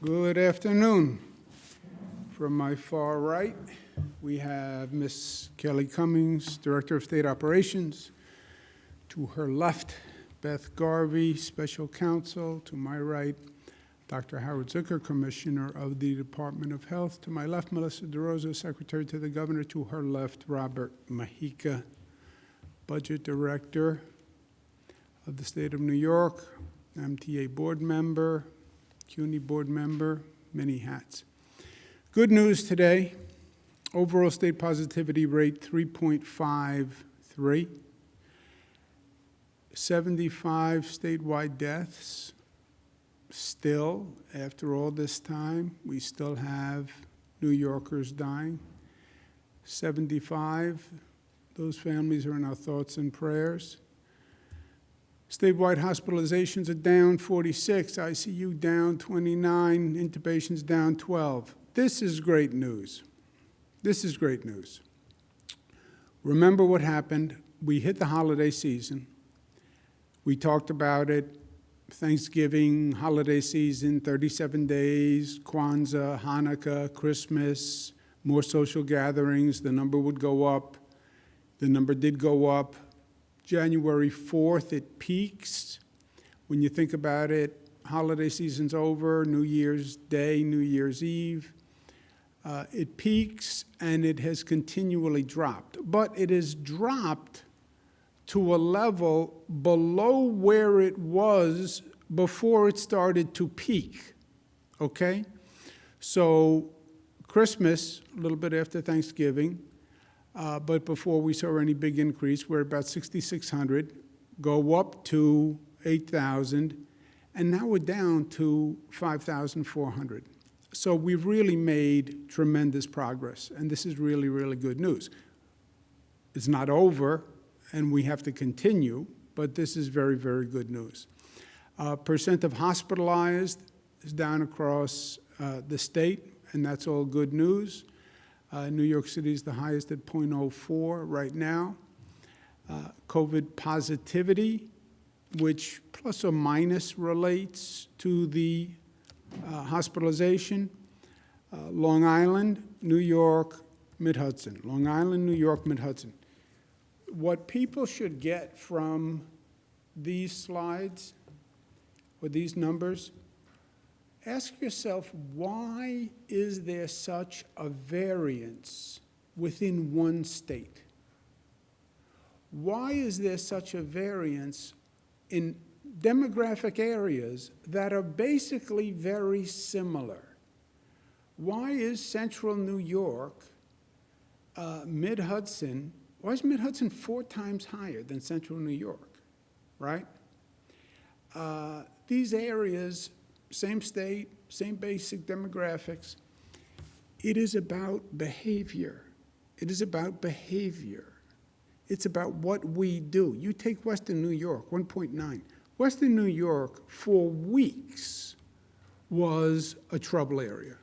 Good afternoon. From my far right, we have Ms. Kelly Cummings, Director of State Operations. To her left, Beth Garvey, Special Counsel. To my right, Dr. Howard Zucker, Commissioner of the Department of Health. To my left, Melissa DeRosa, Secretary to the Governor. To her left, Robert Mahica, Budget Director of the State of New York, MTA Board Member, CUNY Board Member, many hats. Good news today, overall state positivity rate 3.53, 75 statewide deaths. Still, after all this time, we still have New Yorkers dying. 75, those families are in our thoughts and prayers. Statewide hospitalizations are down 46, ICU down 29, intubations down 12. This is great news. This is great news. Remember what happened. We hit the holiday season. We talked about it. Thanksgiving, holiday season, 37 days, Kwanzaa, Hanukkah, Christmas, more social gatherings. The number would go up. The number did go up. January 4th, it peaks. When you think about it, holiday season's over, New Year's Day, New Year's Eve. It peaks, and it has continually dropped. But it has dropped to a level below where it was before it started to peak, okay? So Christmas, a little bit after Thanksgiving, but before we saw any big increase, we're about 6,600, go up to 8,000, and now we're down to 5,400. So we've really made tremendous progress, and this is really, really good news. It's not over, and we have to continue, but this is very, very good news. Percent of hospitalized is down across the state, and that's all good news. New York City is the highest at 0.04 right now. COVID positivity, which plus or minus relates to the hospitalization. Long Island, New York, Mid-Hudson. Long Island, New York, Mid-Hudson. What people should get from these slides or these numbers, ask yourself, why is there such a variance within one state? Why is there such a variance in demographic areas that are basically very similar? Why is central New York, Mid-Hudson, why is Mid-Hudson 4 times higher than central New York, right? These areas, same state, same basic demographics. It is about behavior. It is about behavior. It's about what we do. You take Western New York, 1.9. Western New York, for weeks, was a trouble area.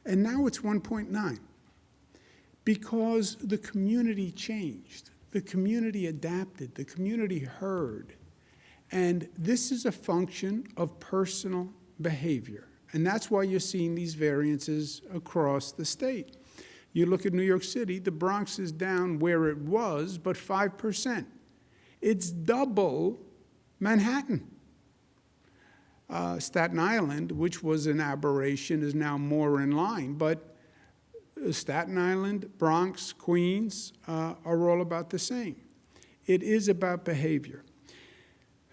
And now it's 1.9. Because the community changed. The community adapted. The community heard. And this is a function of personal behavior. And that's why you're seeing these variances across the state. You look at New York City, the Bronx is down where it was, but 5%. It's double Manhattan. Staten Island, which was an aberration, is now more in line. But Staten Island, Bronx, Queens are all about the same. It is about behavior.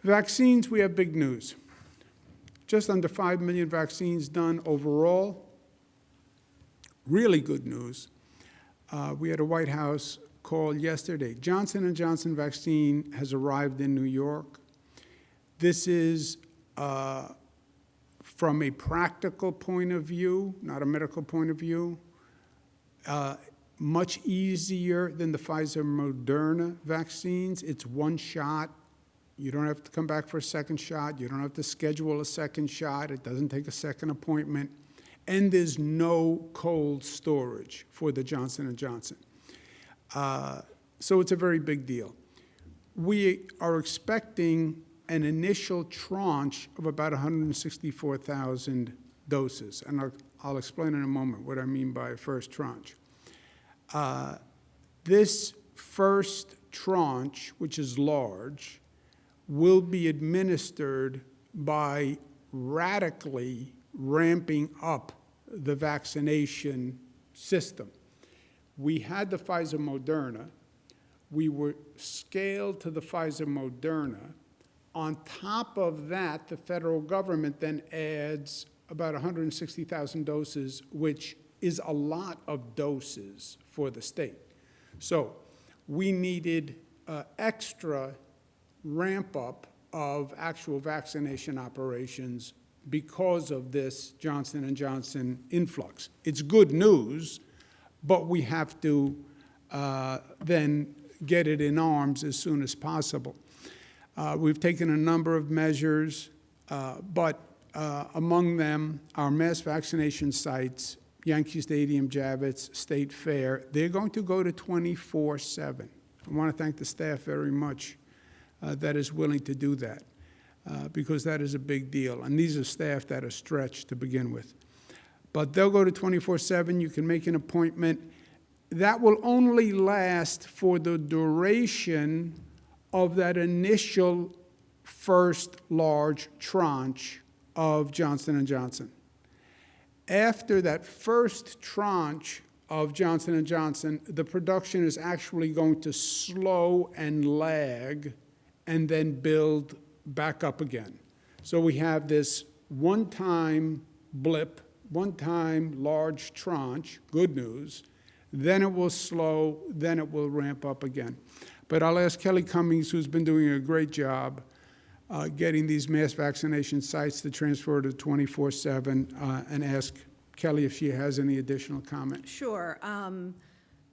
Vaccines, we have big news. Just under 5 million vaccines done overall. Really good news. We had a White House call yesterday. Johnson & Johnson vaccine has arrived in New York. This is, from a practical point of view, not a medical point of view, much easier than the Pfizer-Moderna vaccines. It's one shot. You don't have to come back for a second shot. You don't have to schedule a second shot. It doesn't take a second appointment. And there's no cold storage for the Johnson & Johnson. So it's a very big deal. We are expecting an initial tranche of about 164,000 doses. And I'll explain in a moment what I mean by first tranche. This first tranche, which is large, will be administered by radically ramping up the vaccination system. We had the Pfizer-Moderna. We were scaled to the Pfizer-Moderna. On top of that, the federal government then adds about 160,000 doses, which is a lot of doses for the state. So we needed extra ramp-up of actual vaccination operations because of this Johnson & Johnson influx. It's good news, but we have to then get it in arms as soon as possible. We've taken a number of measures, but among them, our mass vaccination sites, Yankee Stadium, Javits, State Fair, they're going to go to 24/7. I want to thank the staff very much that is willing to do that, because that is a big deal. And these are staff that are stretched to begin with. But they'll go to 24/7. You can make an appointment. That will only last for the duration of that initial first large tranche of Johnson & Johnson. After that first tranche of Johnson & Johnson, the production is actually going to slow and lag and then build back up again. So we have this one-time blip, one-time large tranche, good news, then it will slow, then it will ramp up again. But I'll ask Kelly Cummings, who's been doing a great job getting these mass vaccination sites to transfer to 24/7, and ask Kelly if she has any additional comment. Sure.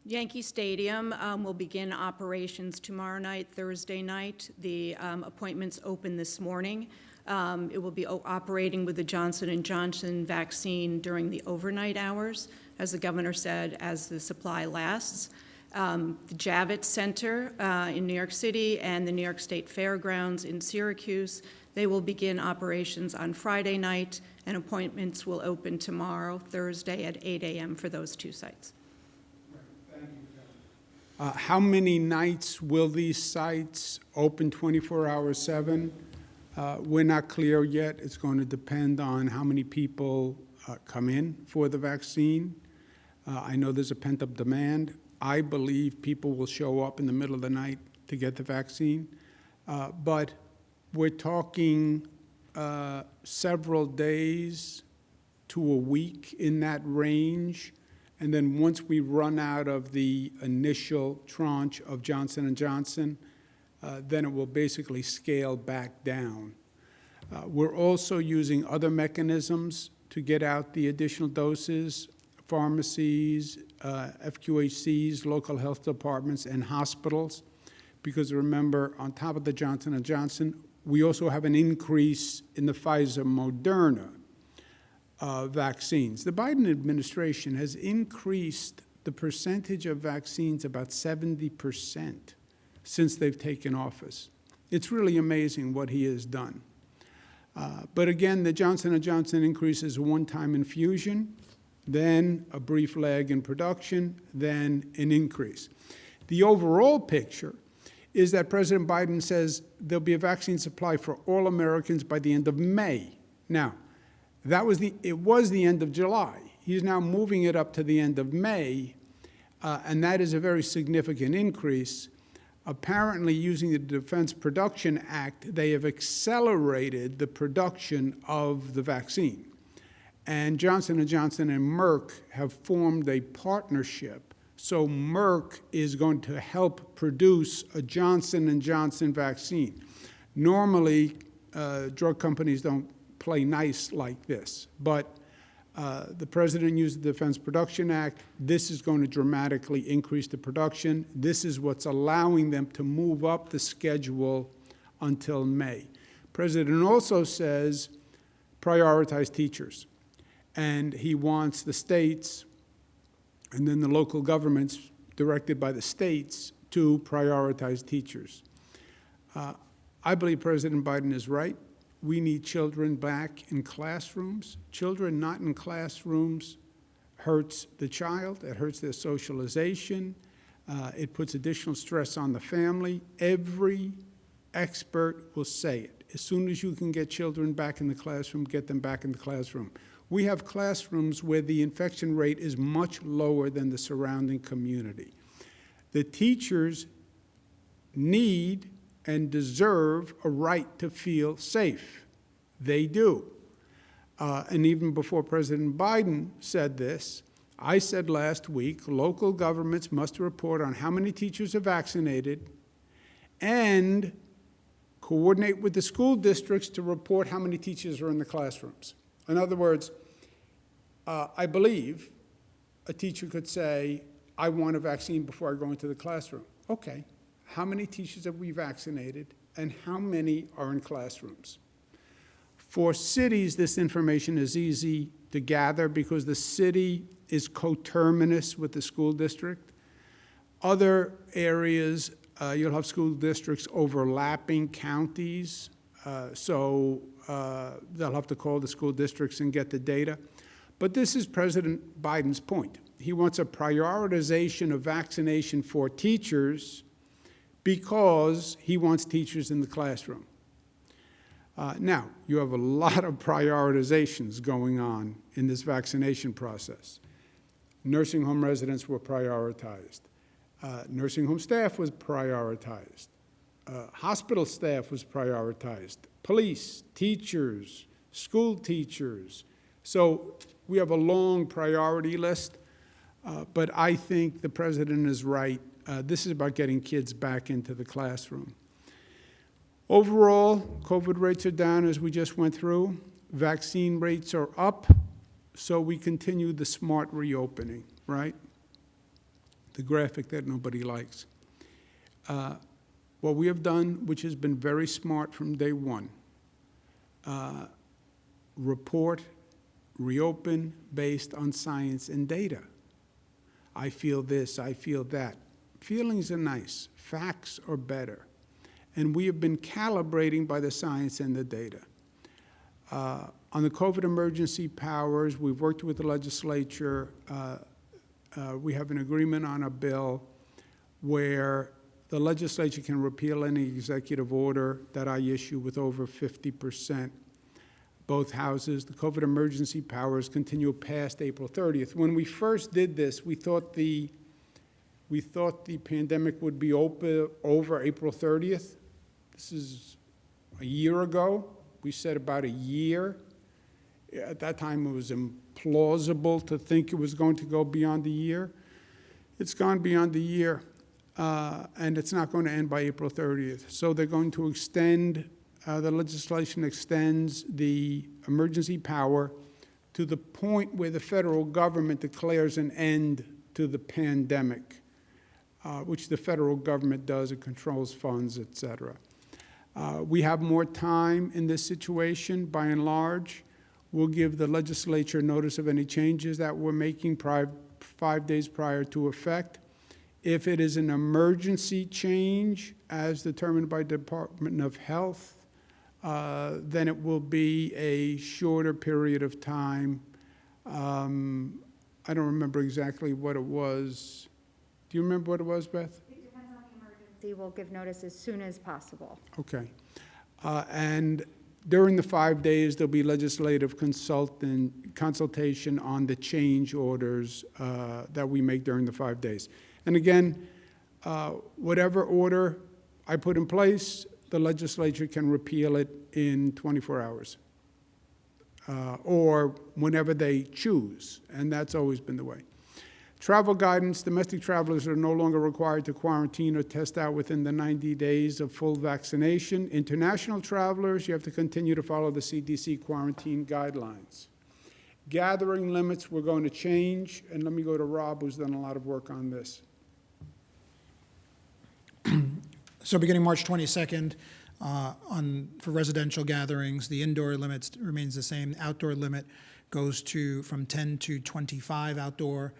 Yankee Stadium will begin operations tomorrow night, Thursday night. The appointments open this morning. It will be operating with the Johnson & Johnson vaccine during the overnight hours, as the governor said, as the supply lasts. The Javits Center in New York City and the New York State Fairgrounds in Syracuse, they will begin operations on Friday night, and appointments will open tomorrow, Thursday at 8 a.m. for those two sites. Thank you. How many nights will these sites open 24 hours 7? We're not clear yet. It's going to depend on how many people come in for the vaccine. I know there's a pent-up demand. I believe people will show up in the middle of the night to get the vaccine. But we're talking several days to a week in that range. And then once we run out of the initial tranche of Johnson & Johnson, then it will basically scale back down. We're also using other mechanisms to get out the additional doses, pharmacies, FQHCs, local health departments, and hospitals. Because remember, on top of the Johnson & Johnson, we also have an increase in the Pfizer-Moderna vaccines. The Biden administration has increased the percentage of vaccines about 70% since they've taken office. It's really amazing what he has done. But again, the Johnson & Johnson increase is a one-time infusion, then a brief lag in production, then an increase. The overall picture is that President Biden says there'll be a vaccine supply for all Americans by the end of May. Now, it was the end of July. He's now moving it up to the end of May, and that is a very significant increase. Apparently, using the Defense Production Act, they have accelerated the production of the vaccine. And Johnson & Johnson and Merck have formed a partnership. So Merck is going to help produce a Johnson & Johnson vaccine. Normally, drug companies don't play nice like this. But the president used the Defense Production Act. This is going to dramatically increase the production. This is what's allowing them to move up the schedule until May. The president also says prioritize teachers. And he wants the states and then the local governments directed by the states to prioritize teachers. I believe President Biden is right. we need children back in classrooms. Children not in classrooms hurts the child, it hurts their socialization, it puts additional stress on the family. Every expert will say it. As soon as you can get children back in the classroom, get them back in the classroom. We have classrooms where the infection rate is much lower than the surrounding community. The teachers need and deserve a right to feel safe. They do. And even before President Biden said this, I said last week, local governments must report on how many teachers are vaccinated and coordinate with the school districts to report how many teachers are in the classrooms. In other words, I believe a teacher could say, I want a vaccine before I go into the classroom. Okay, how many teachers have we vaccinated and how many are in classrooms? For cities, this information is easy to gather because the city is coterminous with the school district. Other areas, you'll have school districts overlapping counties, so they'll have to call the school districts and get the data. But this is President Biden's point. He wants a prioritization of vaccination for teachers because he wants teachers in the classroom. Now, you have a lot of prioritizations going on in this vaccination process. Nursing home residents were prioritized. Nursing home staff was prioritized. Hospital staff was prioritized. Police, teachers, school teachers. So we have a long priority list, but I think the president is right. This is about getting kids back into the classroom. Overall, COVID rates are down as we just went through. Vaccine rates are up, so we continue the smart reopening, right? The graphic that nobody likes. What we have done, which has been very smart from day one, report, reopen based on science and data. I feel this, I feel that. Feelings are nice, facts are better. And we have been calibrating by the science and the data. On the COVID emergency powers, we've worked with the legislature. We have an agreement on a bill where the legislature can repeal any executive order that I issue with over 50%. Both houses, the COVID emergency powers continue past April 30th. When we first did this, we thought the pandemic would be over April 30th. This is a year ago. We said about a year. At that time, it was implausible to think it was going to go beyond a year. It's gone beyond a year, and it's not going to end by April 30th. So they're going to extend, the legislation extends the emergency power to the point where the federal government declares an end to the pandemic, which the federal government does. It controls funds, et cetera. We have more time in this situation, by and large. We'll give the legislature notice of any changes that we're making 5 days prior to effect. If it is an emergency change, as determined by the Department of Health, then it will be a shorter period of time. I don't remember exactly what it was. Do you remember what it was, Beth? Will give notice as soon as possible. Okay. And during the 5 days, there'll be legislative consultation on the change orders that we make during the 5 days. And again, whatever order I put in place, the legislature can repeal it in 24 hours or whenever they choose, and that's always been the way. Travel guidance, domestic travelers are no longer required to quarantine or test out within the 90 days of full vaccination. International travelers, you have to continue to follow the CDC quarantine guidelines. Gathering limits, we're going to change, and let me go to Rob, who's done a lot of work on this. So beginning March 22nd, for residential gatherings, the indoor limit remains the same. Outdoor limit goes from 10 to 25 outdoor,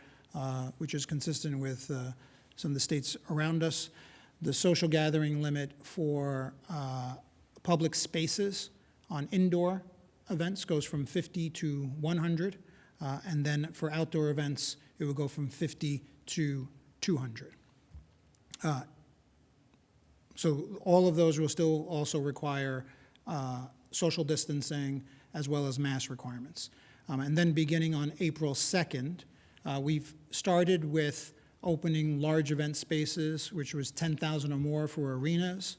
which is consistent with some of the states around us. The social gathering limit for public spaces on indoor events goes from 50 to 100, and then for outdoor events, it will go from 50 to 200. So all of those will still also require social distancing as well as mask requirements. And then beginning on April 2nd, we've started with opening large event spaces, which was 10,000 or more for arenas,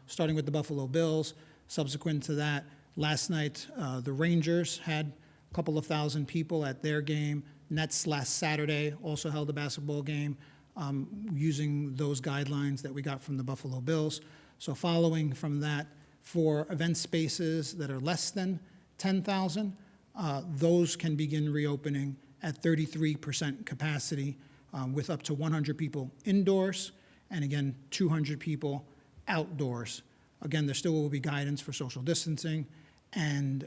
starting with the Buffalo Bills. Subsequent to that, last night, the Rangers had a couple of thousand people at their game. Nets last Saturday also held a basketball game using those guidelines that we got from the Buffalo Bills. So following from that, for event spaces that are less than 10,000, those can begin reopening at 33% capacity with up to 100 people indoors and again, 200 people outdoors. Again, there still will be guidance for social distancing and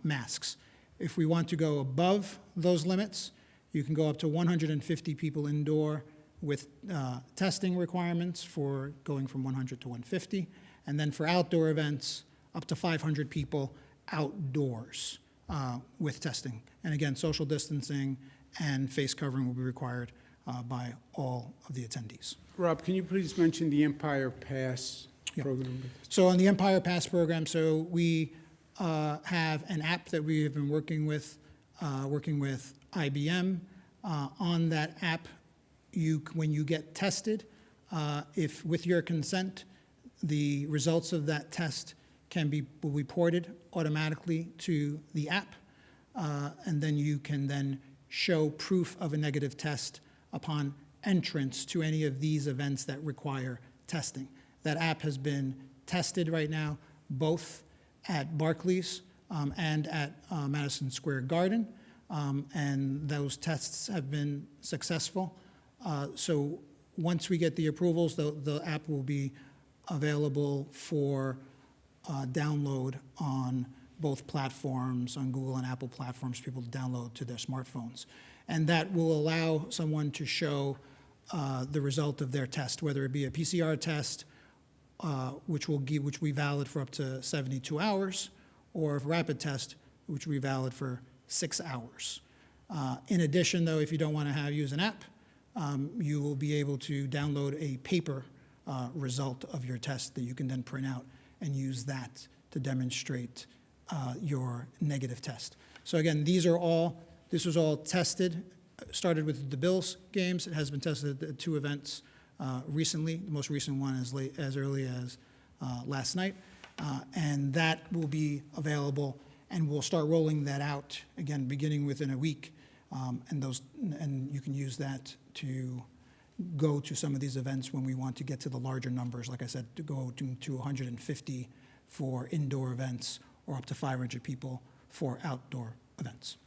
masks. If we want to go above those limits, you can go up to 150 people indoor with testing requirements for going from 100 to 150. And then for outdoor events, up to 500 people outdoors with testing. And again, social distancing and face covering will be required by all of the attendees. Rob, can you please mention the Empire Pass program? So on the Empire Pass program, so we have an app that we have been working with IBM. On that app, when you get tested, if with your consent, the results of that test will be ported automatically to the app, and then you can then show proof of a negative test upon entrance to any of these events that require testing. That app has been tested right now, both at Barclays and at Madison Square Garden, and those tests have been successful. So once we get the approvals, the app will be available for download on both platforms, on Google and Apple platforms, for people to download to their smartphones. And that will allow someone to show the result of their test, whether it be a PCR test, which will be valid for up to 72 hours, or a rapid test, which will be valid for 6 hours. In addition, though, if you don't want to use an app, you will be able to download a paper result of your test that you can then print out and use that to demonstrate your negative test. So again, this was all tested, started with the Bills games. It has been tested at 2 events recently. The most recent one as early as last night. And that will be available, and we'll start rolling that out, again, beginning within a week. And you can use that to go to some of these events when we want to get to the larger numbers, like I said, to go to 150 for indoor events or up to 500 people for outdoor events.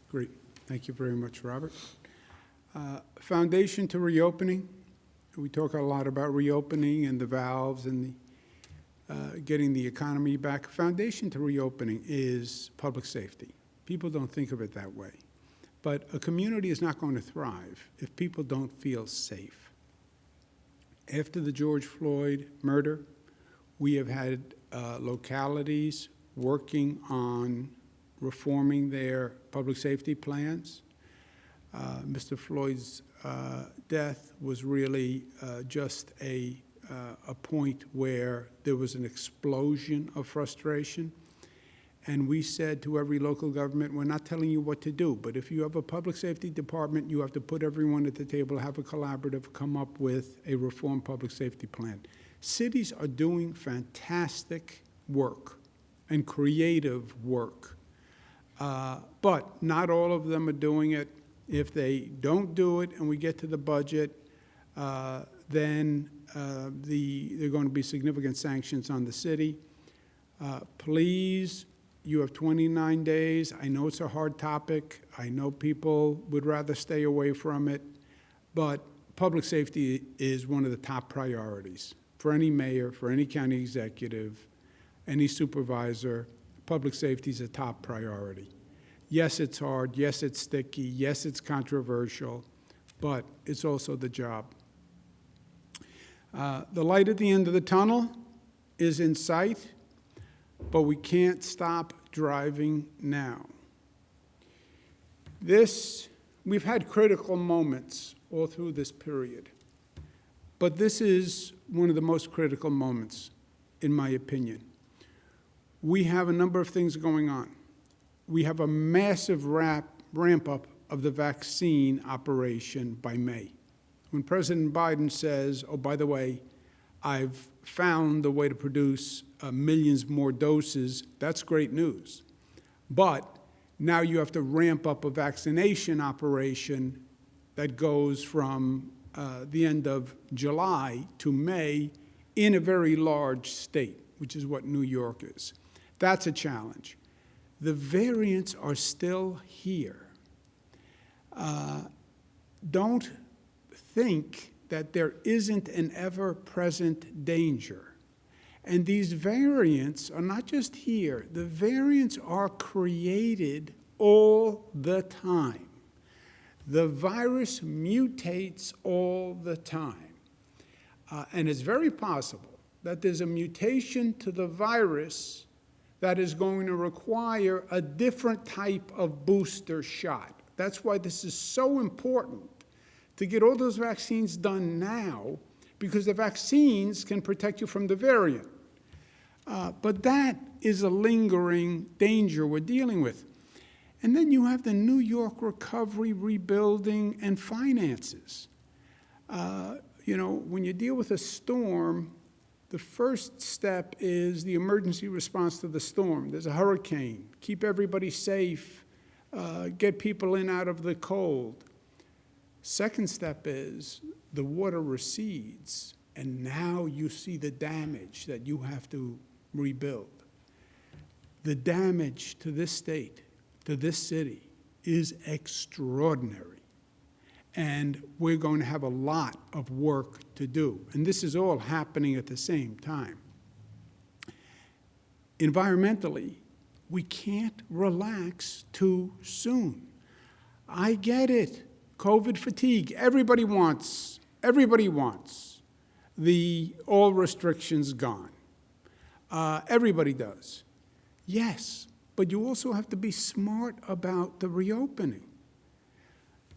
Great. Thank you very much, Robert. Foundation to reopening. We talk a lot about reopening and the valves and getting the economy back. Foundation to reopening is public safety. People don't think of it that way. But a community is not going to thrive if people don't feel safe. After the George Floyd murder, we have had localities working on reforming their public safety plans. Mr. Floyd's death was really just a point where there was an explosion of frustration. And we said to every local government, we're not telling you what to do, but if you have a public safety department, you have to put everyone at the table, have a collaborative, come up with a reformed public safety plan. Cities are doing fantastic work and creative work, but not all of them are doing it. If they don't do it and we get to the budget, then there are going to be significant sanctions on the city. Please, you have 29 days. I know it's a hard topic. I know people would rather stay away from it, but public safety is one of the top priorities for any mayor, for any county executive, any supervisor. Public safety is a top priority. Yes, it's hard. Yes, it's sticky. Yes, it's controversial, but it's also the job. The light at the end of the tunnel is in sight. but we can't stop driving now. We've had critical moments all through this period, but this is one of the most critical moments, in my opinion. We have a number of things going on. We have a massive ramp-up of the vaccine operation by May. When President Biden says, oh, by the way, I've found a way to produce millions more doses, that's great news. But now you have to ramp up a vaccination operation that goes from the end of July to May in a very large state, which is what New York is. That's a challenge. The variants are still here. Don't think that there isn't an ever-present danger. And these variants are not just here. The variants are created all the time. The virus mutates all the time. And it's very possible that there's a mutation to the virus that is going to require a different type of booster shot. That's why this is so important to get all those vaccines done now, because the vaccines can protect you from the variant. But that is a lingering danger we're dealing with. And then you have the New York recovery, rebuilding, and finances. When you deal with a storm, the first step is the emergency response to the storm. There's a hurricane. Keep everybody safe. Get people in out of the cold. Second step is the water recedes, and now you see the damage that you have to rebuild. The damage to this state, to this city, is extraordinary. And we're going to have a lot of work to do. And this is all happening at the same time. Environmentally, we can't relax too soon. I get it. COVID fatigue. Everybody wants all restrictions gone. Everybody does. Yes, but you also have to be smart about the reopening.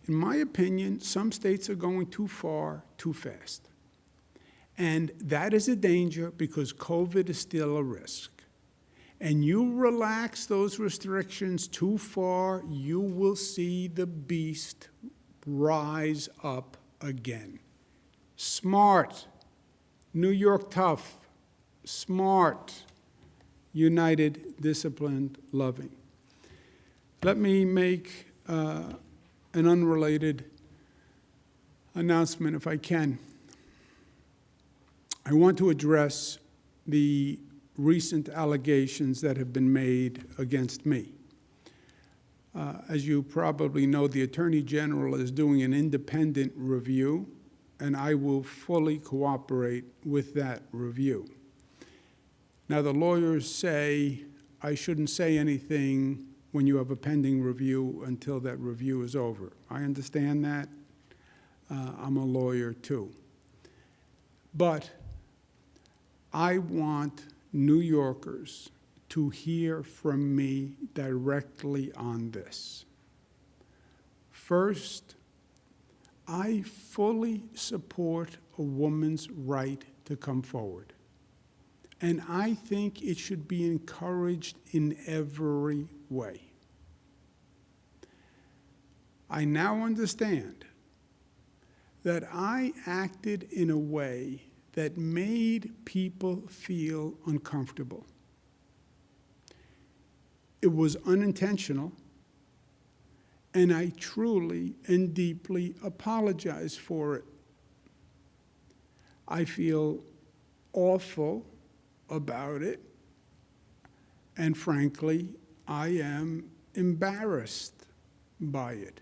In my opinion, some states are going too far, too fast. And that is a danger because COVID is still a risk. And you relax those restrictions too far, you will see the beast rise up again. Smart, New York tough, smart, united, disciplined, loving. Let me make an unrelated announcement, if I can. I want to address the recent allegations that have been made against me. As you probably know, the Attorney General is doing an independent review, and I will fully cooperate with that review. Now, the lawyers say I shouldn't say anything when you have a pending review until that review is over. I understand that. I'm a lawyer too. But I want New Yorkers to hear from me directly on this. First, I fully support a woman's right to come forward. And I think it should be encouraged in every way. I now understand that I acted in a way that made people feel uncomfortable. It was unintentional, and I truly and deeply apologize for it. I feel awful about it, and frankly, I am embarrassed by it.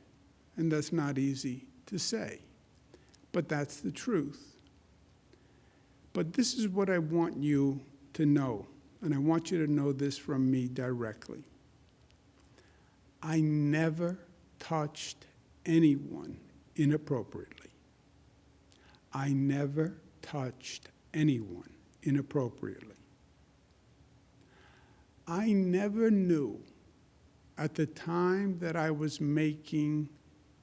And that's not easy to say, but that's the truth. But this is what I want you to know, and I want you to know this from me directly. I never touched anyone inappropriately. I never touched anyone inappropriately. I never knew at the time that I was making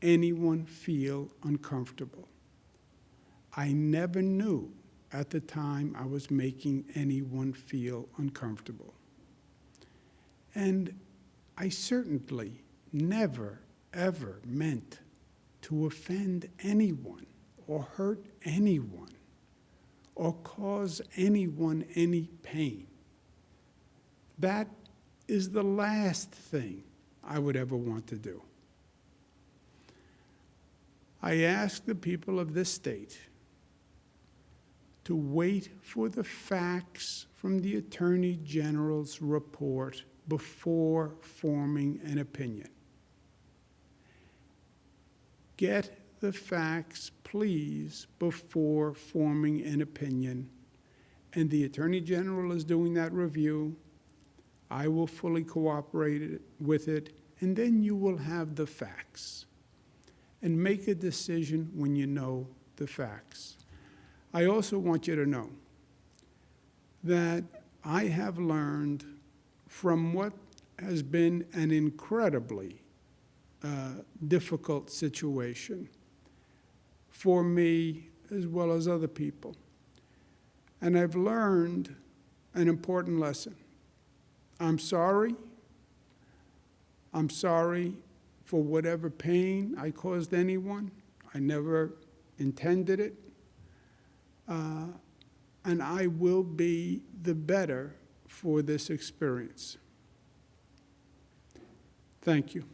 anyone feel uncomfortable. I never knew at the time I was making anyone feel uncomfortable. And I certainly never, ever meant to offend anyone or hurt anyone or cause anyone any pain. That is the last thing I would ever want to do. I ask the people of this state to wait for the facts from the Attorney General's report before forming an opinion. Get the facts, please, before forming an opinion. And the Attorney General is doing that review. I will fully cooperate with it, and then you will have the facts. And make a decision when you know the facts. I also want you to know that I have learned from what has been an incredibly difficult situation for me as well as other people. And I've learned an important lesson. I'm sorry. I'm sorry for whatever pain I caused anyone. I never intended it. And I will be the better for this experience. Thank you.